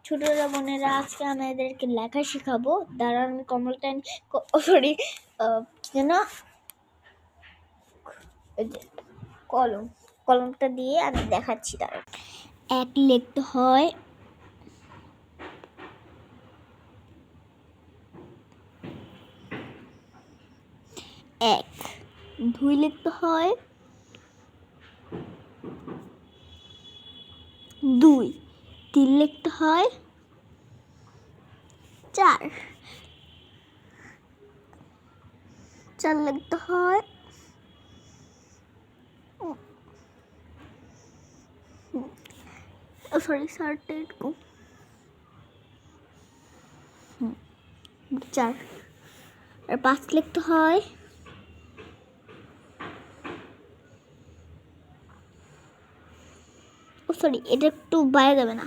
ছোটরা বোনেরা, আজকে আমাদেরকে লেখা শেখাবো। দাঁড়ান, আমি কমলটা সরি যেন কলমটা দিয়ে আমি দেখাচ্ছি। দাঁড়ান, এক লিখতে হয়, এক। দুই লিখতে হয়, দুই। তিন লিখতে হয়, চার। চার লিখতে হয়, সরি চারটা একটু, চার। আর পাঁচ লিখতে হয়, সরি এটা একটু বাইরে যাবে না।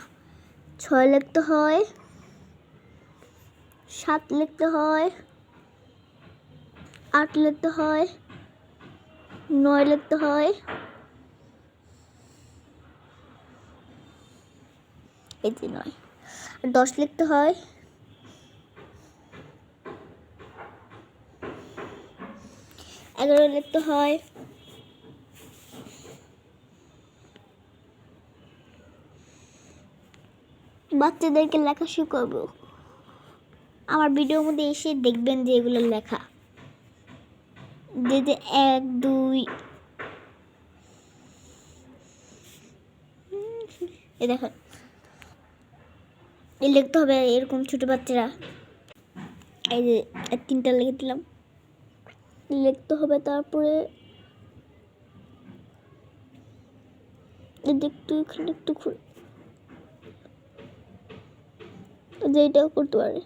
ছয় লিখতে হয়, সাত লিখতে হয়, আট লিখতে হয়, নয় লিখতে হয়, এই যে নয়। আর 10 লিখতে হয়, 11 লিখতে হয়, বাচ্চাদেরকে লেখা শেখাবো। আমার ভিডিওর মধ্যে এসে দেখবেন যে এগুলো লেখা, যে 1 2 এই দেখেন, এই লিখতে হবে এরকম ছোট বাচ্চারা। এই যে 3টা লিখে দিলাম, লিখতে হবে। তারপরে একটু এখানে একটু যেটাও করতে পারে,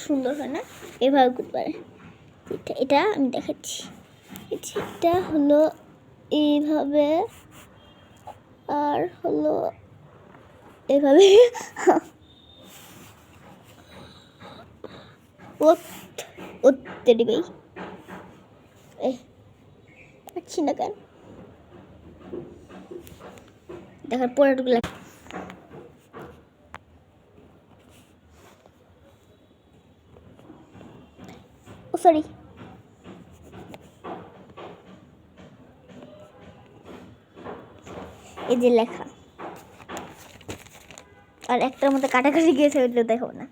সুন্দর হয় না? এভাবে করতে পারে। এটা আমি দেখাচ্ছি। এটা হলো এইভাবে, আর হলো এভাবে। ওতে দিবেই, পাচ্ছি না কেন দেখার পরেটুকু লেখা। ও সরি, এই যে লেখা। আর একটার মধ্যে কাটাকাটি গিয়েছে, ওইগুলো দেখো না।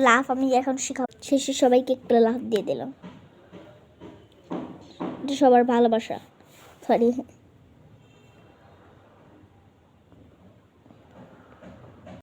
লাভ আমি এখন শেখাবো। শেষে সবাইকে একটা লাভ দিয়ে দিলাম, এটা সবার ভালোবাসা। সরি।